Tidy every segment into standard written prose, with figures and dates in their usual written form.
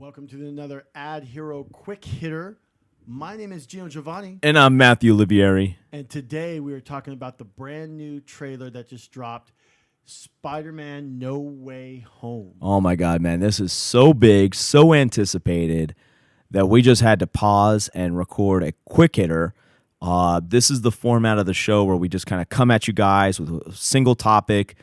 Welcome to another Ad Hero Quick Hitter. My name is Gino Giovanni, And I'm Matthew Livieri. and today we are talking about the brand new trailer that just dropped, Spider-Man No Way Home. Oh my God, man. This is so big, so anticipated that we just had to pause and record a quick hitter. This is the format of the show where we just kind of come at you guys with a single topic,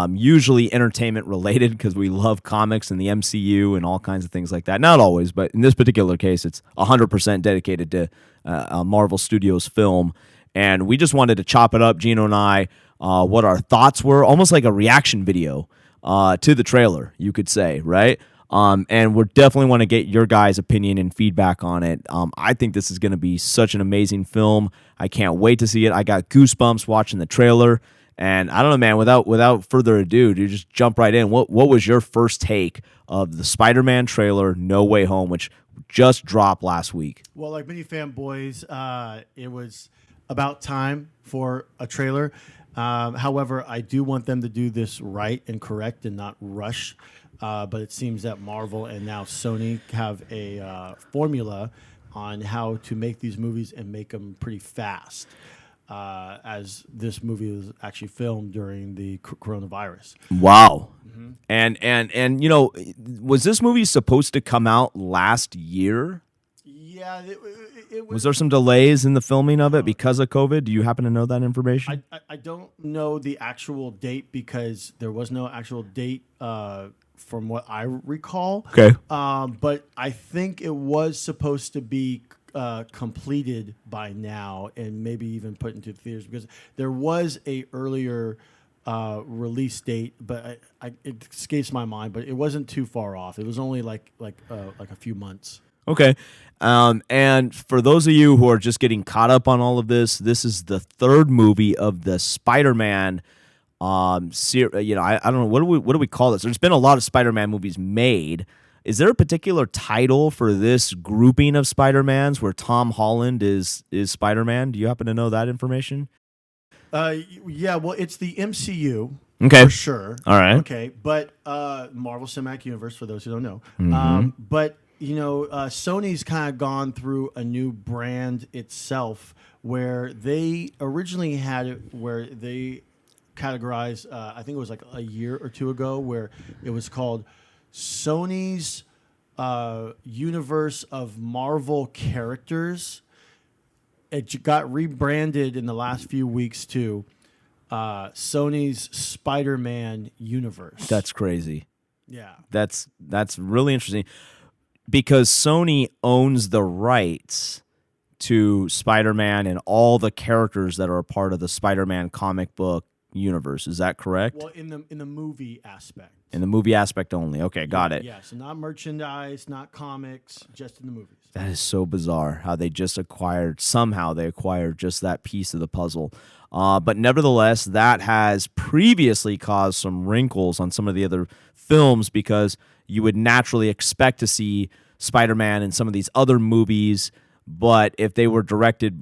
usually entertainment related because we love comics and the MCU and all kinds of things like that. Not always, but in this particular case, it's 100% dedicated to a Marvel Studios film. And we just wanted to chop it up, Gino and I, what our thoughts were, almost like a reaction video to the trailer, you could say, right? And we definitely want to get your guys' opinion and feedback on it. I think this is going to be such an amazing film. I can't wait to see it. I got goosebumps watching the trailer. And I don't know, man, without further ado, dude, just jump right in. What was your first take of the Spider-Man trailer, No Way Home, which just dropped last week? Well, like many fanboys, it was about time for a trailer. However, I do want them to do this right and correct and not rush. But it seems that Marvel and now Sony have a formula on how to make these movies and make them pretty fast. As this movie was actually filmed during the coronavirus. Wow. And you know, was this movie supposed to come out last year? Yeah, it Was there some delays in the filming of it because of COVID? Do you happen to know that information? I don't know the actual date because there was no actual date from what I recall. Okay. But I think it was supposed to be completed by now and maybe even put into theaters because there was a earlier release date, but it escapes my mind. But it wasn't too far off. It was only like a few months. Okay. And for those of you who are just getting caught up on all of this, this is the third movie of the Spider-Man I don't know, what do we call this? There's been a lot of Spider-Man movies made. Is there a particular title for this grouping of Spider-Mans where Tom Holland is Spider-Man? Do you happen to know that information? Yeah, well, it's the MCU. Okay. For sure. All right. Okay, but Marvel Cinematic Universe, for those who don't know. Mm-hmm. But, you know, Sony's kind of gone through a new brand itself where they originally had it where they categorized, I think it was like a year or two ago, where it was called Sony's universe of Marvel characters. It got rebranded in the last few weeks to Sony's Spider-Man universe. That's crazy. Yeah. That's really interesting because Sony owns the rights to Spider-Man and all the characters that are a part of the Spider-Man comic book universe. Is that correct? Well, in the movie aspect. In the movie aspect only. Okay, got it. Yeah, so not merchandise, not comics, just in the movies. That is so bizarre how they just acquired just that piece of the puzzle. But nevertheless, that has previously caused some wrinkles on some of the other films because you would naturally expect to see Spider-Man in some of these other movies. But if they were created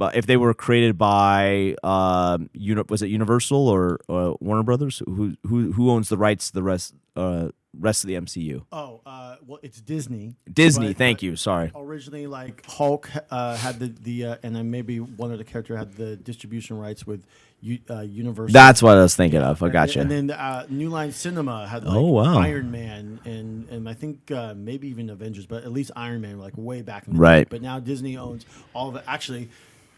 by, was it Universal or Warner Brothers? Who owns the rights to the rest of the MCU? Oh, well, it's Disney. Disney, But thank you. Sorry. originally, like Hulk had the and then maybe one of the character had the distribution rights with Universal. That's what I was thinking of. I gotcha. And then New Line Cinema had like Oh, wow. Iron Man and I think maybe even Avengers, but at least Iron Man like way back in the Right. day. But now Disney owns all of it. Actually,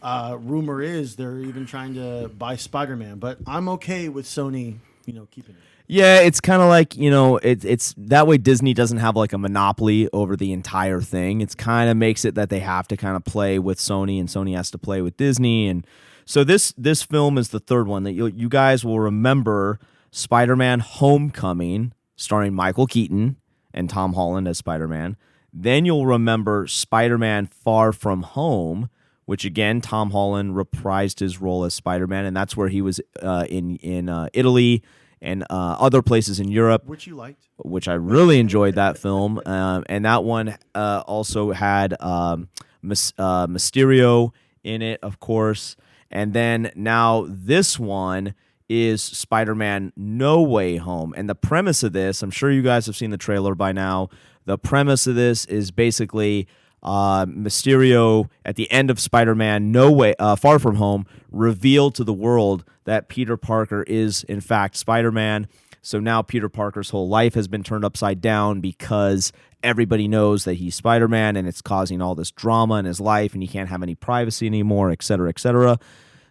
rumor is they're even trying to buy Spider-Man. But I'm okay with Sony, keeping it. Yeah, it's kind of like, it's that way Disney doesn't have like a monopoly over the entire thing. It's kind of makes it that they have to kind of play with Sony and Sony has to play with Disney. And so this film is the third one that you guys will remember. Spider-Man Homecoming starring Michael Keaton and Tom Holland as Spider-Man. Then you'll remember Spider-Man Far From Home, which again, Tom Holland reprised his role as Spider-Man. And that's where he was in Italy and other places in Europe, Which you liked. which I really enjoyed that film. And that one also had Mysterio in it, of course. And then now this one is Spider-Man No Way Home. And the premise of this, I'm sure you guys have seen the trailer by now. The premise of this is basically Mysterio at the end of Spider-Man No Way Far From Home revealed to the world that Peter Parker is in fact Spider-Man. So now Peter Parker's whole life has been turned upside down because everybody knows that he's Spider-Man, and it's causing all this drama in his life, and he can't have any privacy anymore, et cetera, et cetera.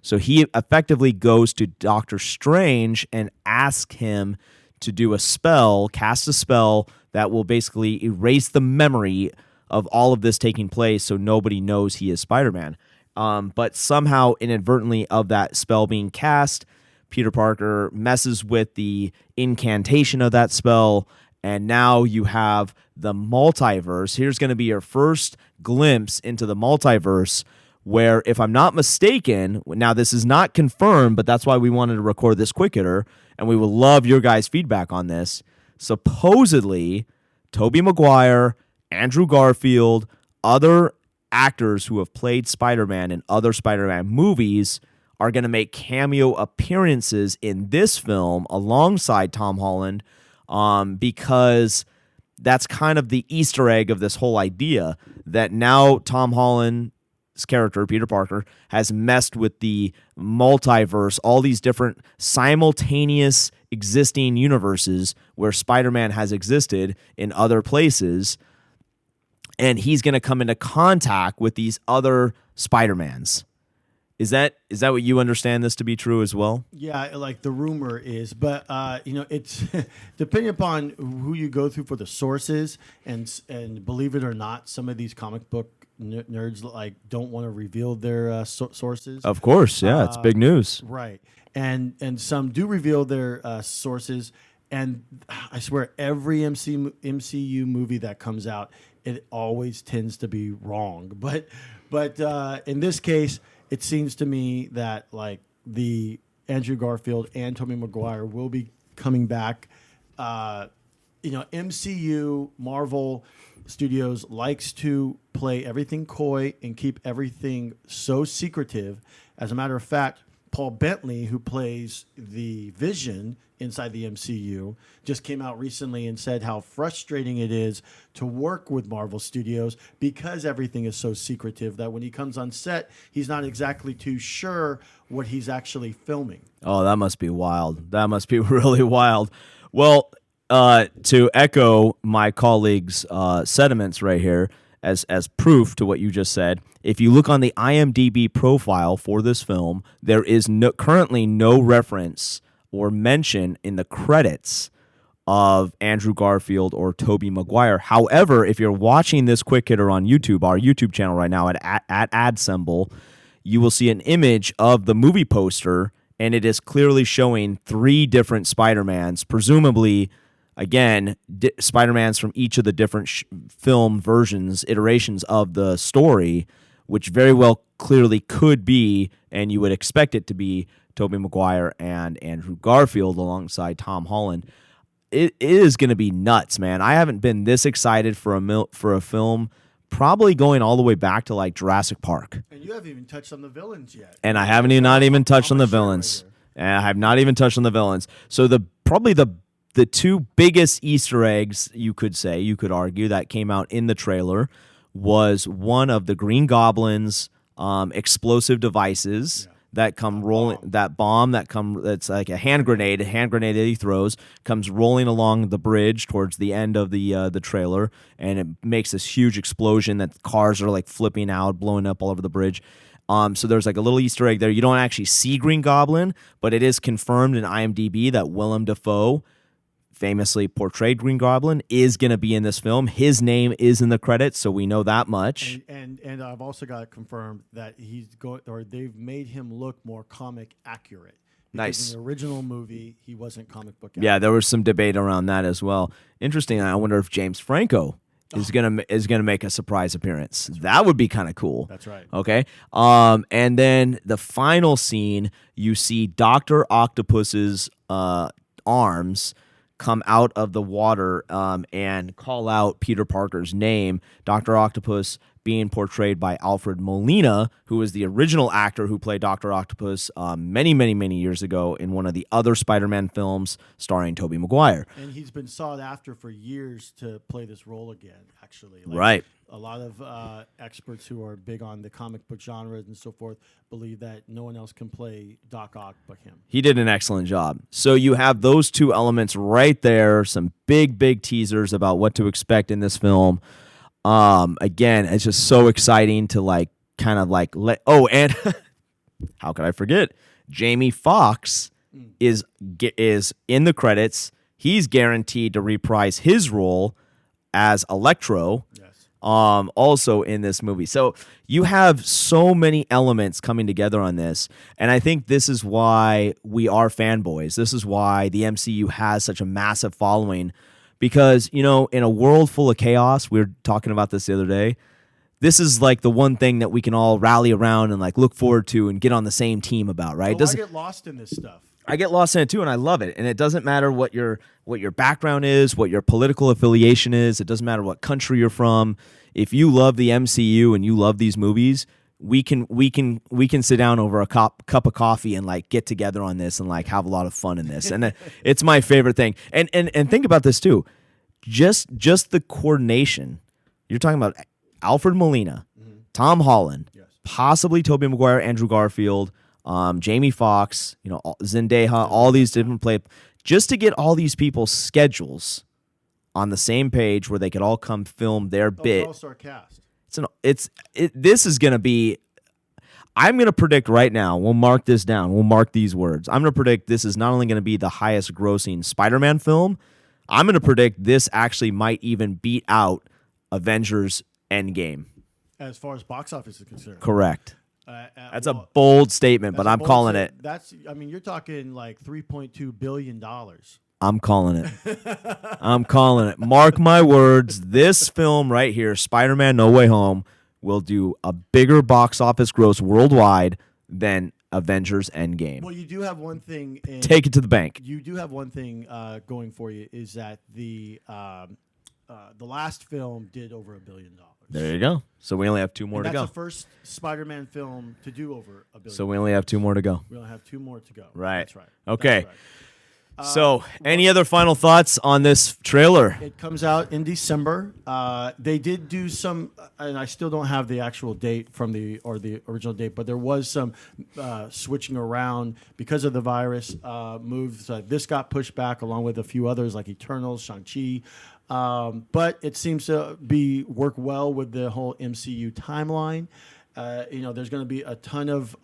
So he effectively goes to Doctor Strange and asks him to do a spell, cast a spell that will basically erase the memory of all of this taking place so nobody knows he is Spider-Man. But somehow, inadvertently, of that spell being cast, Peter Parker messes with the incantation of that spell, and now you have the multiverse. Here's going to be your first glimpse into the multiverse, where, if I'm not mistaken, now this is not confirmed, but that's why we wanted to record this quick hitter, and we would love your guys' feedback on this. Supposedly, Tobey Maguire, Andrew Garfield, other actors who have played Spider-Man in other Spider-Man movies are going to make cameo appearances in this film alongside Tom Holland, because that's kind of the Easter egg of this whole idea that now Tom Holland's character, Peter Parker, has messed with the multiverse, all these different simultaneous existing universes where Spider-Man has existed in other places, and he's going to come into contact with these other Spider-Mans. Is that what you understand this to be true as well? Yeah, like the rumor is, but it's depending upon who you go through for the sources, and believe it or not, some of these comic book nerds like don't want to reveal their sources. Of course, yeah, it's big news, right? And some do reveal their sources, and I swear every MCU movie that comes out, it always tends to be wrong. But in this case, it seems to me that like the Andrew Garfield and Tobey Maguire will be coming back. MCU, Marvel Studios likes to play everything coy and keep everything so secretive. As a matter of fact, Paul Bettany, who plays the Vision inside the MCU, just came out recently and said how frustrating it is to work with Marvel Studios because everything is so secretive that when he comes on set, he's not exactly too sure what he's actually filming. Oh, that must be wild. That must be really wild. Well, to echo my colleague's sentiments right here, as proof to what you just said, if you look on the IMDb profile for this film, there is currently no reference or mention in the credits of Andrew Garfield or Tobey Maguire. However, if you're watching this quick hitter on YouTube, our YouTube channel right now at AdSemble, you will see an image of the movie poster, and it is clearly showing 3 different Spider-Mans, presumably, again, Spider-Mans from each of the different film versions, iterations of the story, which very well clearly could be, and you would expect it to be, Tobey Maguire and Andrew Garfield alongside Tom Holland. It is going to be nuts, man. I haven't been this excited for a film probably going all the way back to like Jurassic Park. And you haven't even touched on the villains yet. And I haven't even touched on the villains. And I have not even touched on the villains. So probably the 2 biggest Easter eggs, you could argue, that came out in the trailer was one of the Green Goblin's explosive devices that come rolling, that bomb that's like a hand grenade that he throws, comes rolling along the bridge towards the end of the trailer, and it makes this huge explosion that cars are like flipping out, blowing up all over the bridge. So there's like a little Easter egg there. You don't actually see Green Goblin, but it is confirmed in IMDb that Willem Dafoe, famously portrayed Green Goblin, is going to be in this film. His name is in the credits, so we know that much. And I've also got it confirmed that they've made him look more comic accurate. Nice. In the original movie, he wasn't comic book accurate. Yeah, there was some debate around that as well. Interesting. I wonder if James Franco is gonna make a surprise appearance. That would be kind of cool. That's right. Okay. And then the final scene, you see Dr. Octopus's arms come out of the water and call out Peter Parker's name. Dr. Octopus being portrayed by Alfred Molina, who is the original actor who played Dr. Octopus many years ago in one of the other Spider-Man films starring Tobey Maguire. And he's been sought after for years to play this role again, actually. Right. A lot of experts who are big on the comic book genre and so forth believe that no one else can play Doc Ock but him. He did an excellent job. So you have those two elements right there, some big teasers about what to expect in this film. Again, it's just so exciting to and how could I forget? Jamie Foxx is in the credits. He's guaranteed to reprise his role as Electro. Yes. Also in this movie. So you have so many elements coming together on this, and I think this is why we are fanboys. This is why the MCU has such a massive following, because, in a world full of chaos, we were talking about this the other day, this is like the one thing that we can all rally around and like look forward to and get on the same team about, right? I get lost in this stuff. I get lost in it too, and I love it. And it doesn't matter what your background is, what your political affiliation is. It doesn't matter what country you're from. If you love the MCU and you love these movies, we can sit down over a cup of coffee and like get together on this and like have a lot of fun in this. And it's my favorite thing. And think about this too. Just the coordination. You're talking about Alfred Molina, Tom Holland, possibly Tobey Maguire, Andrew Garfield, Jamie Foxx, Zendaya, all these different just to get all these people's schedules on the same page where they could all come film their bit. All-star cast. This is going to be. I'm going to predict right now. We'll mark this down. We'll mark these words. I'm going to predict this is not only going to be the highest grossing Spider-Man film. I'm going to predict this actually might even beat out Avengers Endgame. As far as box office is concerned. Correct. That's a bold statement, but I'm calling it. You're talking like $3.2 billion. I'm calling it. I'm calling it. Mark my words. This film right here, Spider-Man No Way Home, will do a bigger box office gross worldwide than Avengers Endgame. Well, you do have one thing. Take it to the bank. You do have one thing going for you, is that the last film did over $1 billion. There you go. So we only have two more to go. That's the first Spider-Man film to do over $1 billion. So we only have two more to go. We only have two more to go. Right. That's right. Okay. That's right. So, any other final thoughts on this trailer? It comes out in December. They did do some, and I still don't have the actual date from the original date, but there was some switching around because of the virus moves. This got pushed back along with a few others like Eternals, Shang-Chi. But it seems to work well with the whole MCU timeline. There's going to be a ton of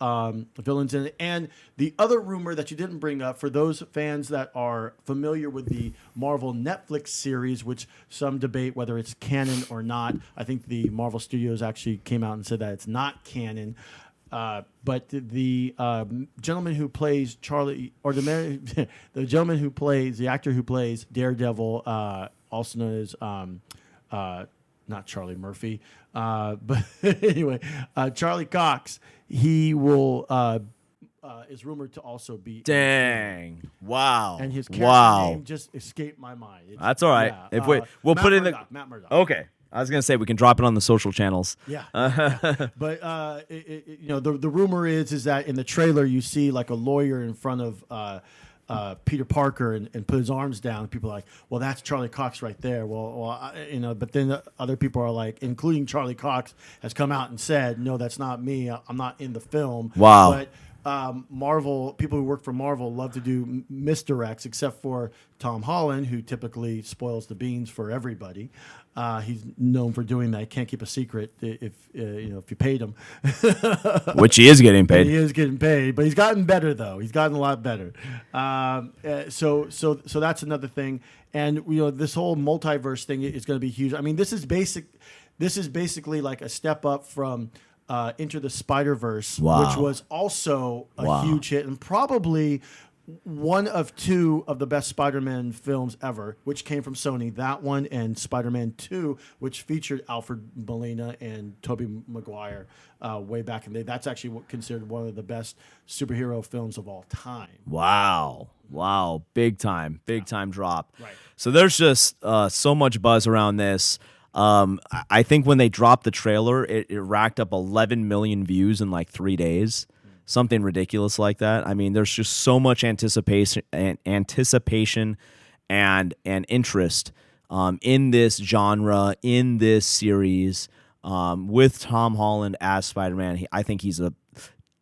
villains in it. And the other rumor that you didn't bring up, for those fans that are familiar with the Marvel Netflix series, which some debate whether it's canon or not. I think the Marvel Studios actually came out and said that it's not canon. But the gentleman who plays Charlie, or the gentleman who plays, the actor who plays Daredevil, also known as not Charlie Murphy, but anyway, Charlie Cox, he will is rumored to also be. Dang! Wow! And his character name just escaped my mind. That's all right. Yeah, If we'll put it in Matt Murdock. Okay. I was gonna say we can drop it on the social channels. Yeah. But the rumor is that in the trailer you see like a lawyer in front of Peter Parker and put his arms down. People are like, well, that's Charlie Cox right there. But then other people are like, including Charlie Cox, has come out and said, no, that's not me. I'm not in the film. Wow. But Marvel, people who work for Marvel love to do misdirects, except for Tom Holland, who typically spoils the beans for everybody. He's known for doing that. He can't keep a secret if you paid him. Which he is getting paid. He is getting paid, but he's gotten better though. He's gotten a lot better. So that's another thing. And this whole multiverse thing is going to be huge. I mean, this is basically like a step up from Into the Spider-Verse, which was also a huge hit and probably one of two of the best Spider-Man films ever, which came from Sony. That one and Spider-Man 2, which featured Alfred Molina and Tobey Maguire way back in the day. That's actually considered one of the best superhero films of all time. Wow. Big time drop. Right. So there's just so much buzz around this. I think when they dropped the trailer, it racked up 11 million views in like 3 days, something ridiculous like that. I mean, there's just so much anticipation and interest in this genre, in this series, with Tom Holland as Spider-Man. I think he's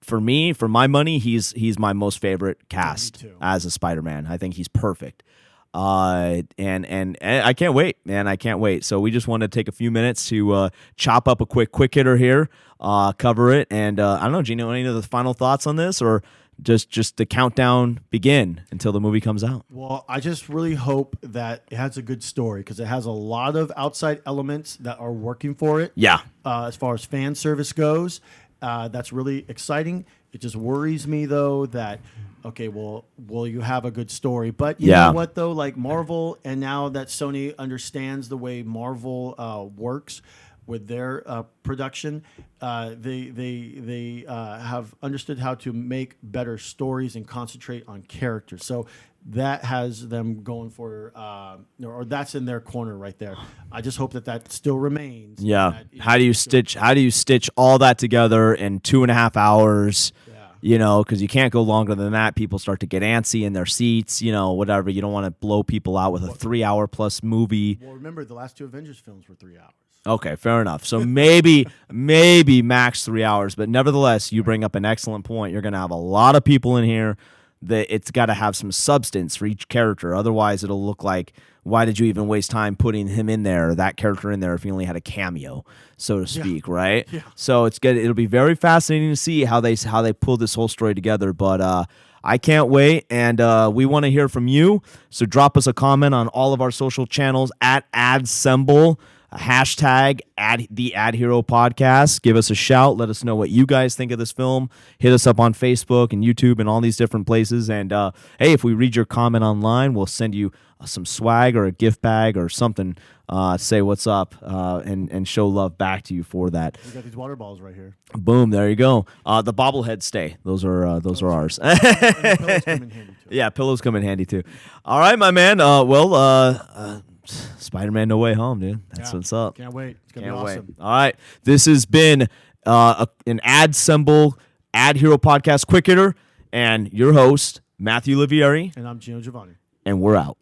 for my money, he's my most favorite cast as a Spider-Man. I think he's perfect. And I can't wait, man. I can't wait. So we just want to take a few minutes to chop up a quick hitter here, cover it, and I don't know, Gino, any of the final thoughts on this, or just the countdown begin until the movie comes out? Well, I just really hope that it has a good story because it has a lot of outside elements that are working for it. Yeah. As far as fan service goes, that's really exciting. It just worries me though that okay, well, will you have a good story? But you know what though, like Marvel, and now that Sony understands the way Marvel works with their production, they have understood how to make better stories and concentrate on characters. So that has them going for, or that's in their corner right there. I just hope that still remains. Yeah. How do you stitch all that together in 2.5 hours? You know, because you can't go longer than that. People start to get antsy in their seats, you know, whatever. You don't want to blow people out with a 3-hour plus movie. Well, remember, the last two Avengers films were 3 hours. Okay, fair enough. So maybe max 3 hours. But nevertheless, you bring up an excellent point. You're going to have a lot of people in here. That it's got to have some substance for each character. Otherwise, it'll look like, why did you even waste time putting him in there, or that character in there, if you only had a cameo, so to speak, right? Yeah. So it's good. It'll be very fascinating to see how they pull this whole story together. But I can't wait, and we want to hear from you. So drop us a comment on all of our social channels at @AdSemble. Hashtag the Ad Hero Podcast. Give us a shout. Let us know what you guys think of this film. Hit us up on Facebook and YouTube and all these different places. And hey, if we read your comment online, we'll send you some swag or a gift bag or something. Say what's up and show love back to you for that. We got these water balls right here. Boom! There you go. The bobbleheads stay. Those are ours. And the pillows come in handy too. Yeah, pillows come in handy too. All right, my man. Spider-Man No Way Home, dude. That's what's up. Can't wait. It's going to be awesome. All right. This has been an AdSemble Ad Hero Podcast Quick Hitter, and your host, Matthew Livieri. And I'm Gino Giovanni. And we're out.